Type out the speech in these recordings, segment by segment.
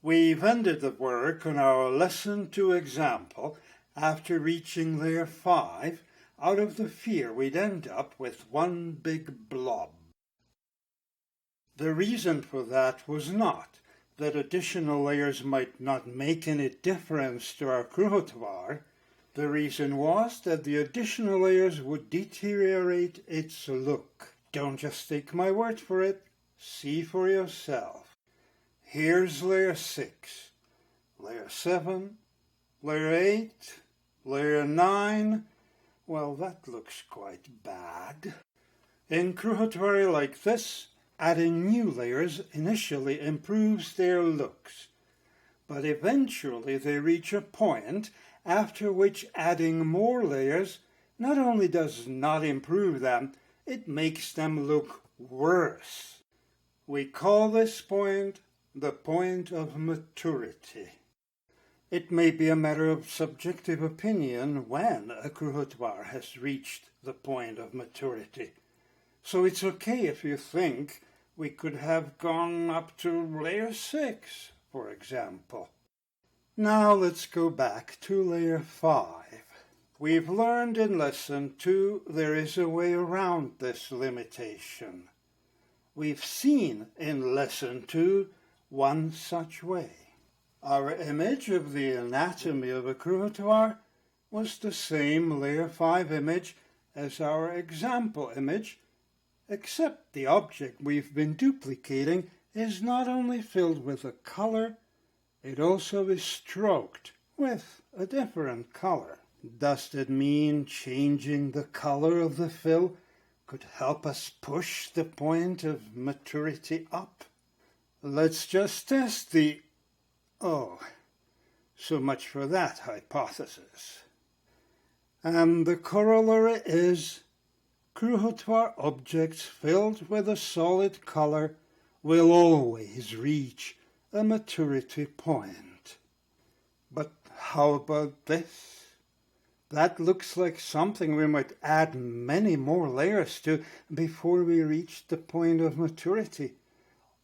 We've ended the work on our Lesson 2 example after reaching layer 5. Out of the fear we'd end up with one big blob. The reason for that was not that additional layers might not make any difference to our Kruhotvár. The reason was that the additional layers would deteriorate its look. Don't just take my word for it, see for yourself. Here's layer 6, layer 7, layer 8, layer 9. Well, that looks quite bad. In Kruhotvary like this, adding new layers initially improves their looks, but eventually they reach a point after which adding more layers not only does not improve them, it makes them look worse. We call this point the point of maturity. It may be a matter of subjective opinion when a Kruhotvár has reached the point of maturity. So it's okay if you think we could have gone up to layer 6, for example. Now let's go back to layer 5. We've learned in lesson 2 there is a way around this limitation. We've seen in lesson 2 one such way. Our image of the anatomy of a Kruhotvár was the same layer 5 image as our example image, except the object we've been duplicating is not only filled with a color, it also is stroked with a different color. Does that mean changing the color of the fill could help us push the point of maturity up? Let's just test the... Oh, so much for that hypothesis. And the corollary is Kruhotvár objects filled with a solid color will always reach a maturity point. But how about this? That looks like something we might add many more layers to before we reach the point of maturity,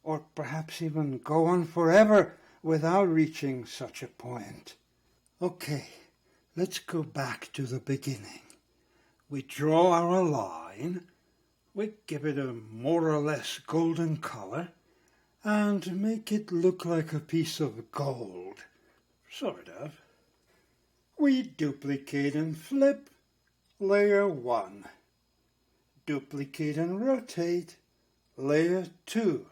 or perhaps even go on forever without reaching such a point. Okay, let's go back to the beginning. We draw our line, we give it a more or less golden color, and make it look like a piece of gold. Sort of. We duplicate and flip layer 1. Duplicate and rotate layer 2.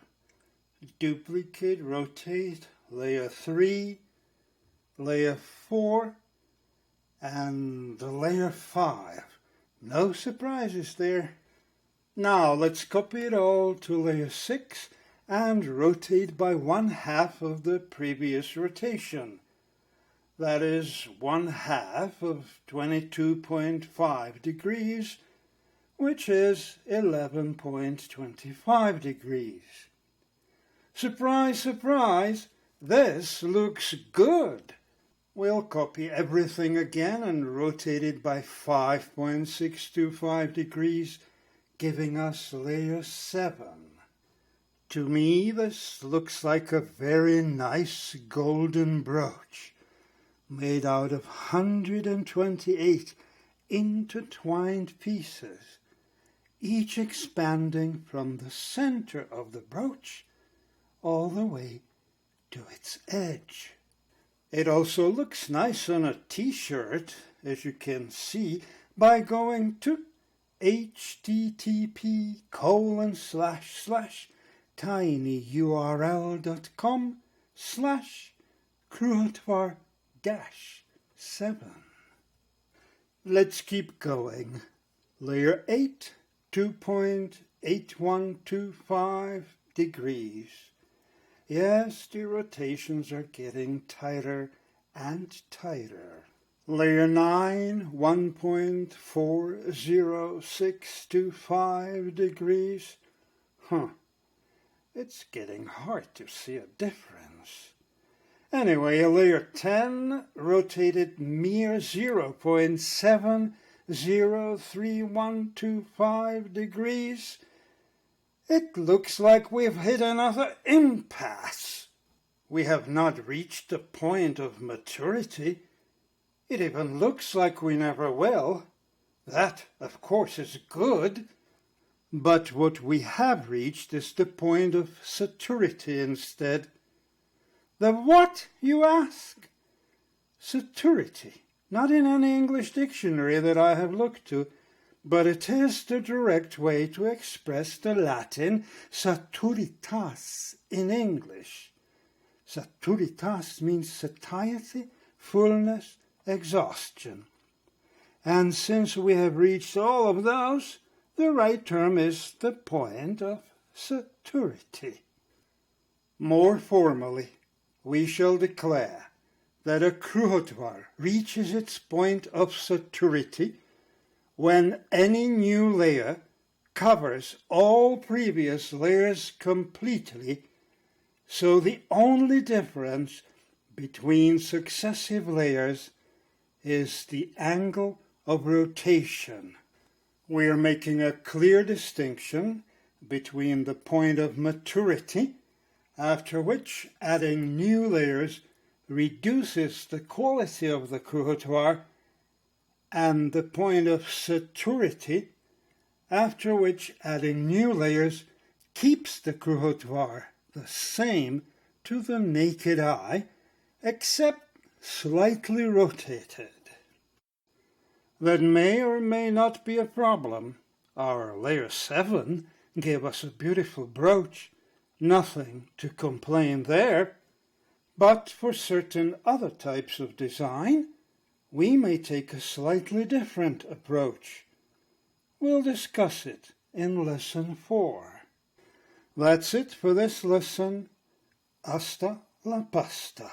Duplicate, rotate layer 3, layer 4, and layer 5. No surprises there. Now let's copy it all to layer 6 and rotate by 1/2 of the previous rotation. That is 1/2 of 22.5 degrees, which is 11.25 degrees. Surprise, surprise! This looks good. We'll copy everything again and rotate it by 5.625 degrees, giving us layer 7. To me, this looks like a very nice golden brooch, made out of 128 intertwined pieces, each expanding from the center of the brooch all the way to its edge. It also looks nice on a t-shirt, as you can see, by going to http://tinyurl.com/Kruhotvár-7. Let's keep going. Layer 8, 2.8125 degrees. Yes, the rotations are getting tighter and tighter. Layer 9, 1.40625 degrees. It's getting hard to see a difference. Anyway, layer 10 rotated mere 0.703125 degrees. It looks like we've hit another impasse. we have not reached the point of maturity. It even looks like we never will. That, of course, is good. But what we have reached is the point of saturity instead. The what, you ask? Saturity. Not in any English dictionary that I have looked to, but it is the direct way to express the Latin saturitas in English. Saturitas means satiety, fullness, exhaustion. And since we have reached all of those, the right term is the point of saturity. More formally, we shall declare that a Kruhotvar reaches its point of saturity when any new layer covers all previous layers completely, so the only difference between successive layers is the angle of rotation. We are making a clear distinction between the point of maturity, after which adding new layers reduces the quality of the Kruhotvar, and the point of saturity, after which adding new layers keeps the Kruhotvar the same to the naked eye, except slightly rotated. That may or may not be a problem. Our layer 7 gave us a beautiful brooch, nothing to complain there. But for certain other types of design, we may take a slightly different approach. We'll discuss it in Lesson 4. That's it for this lesson. Hasta la pasta.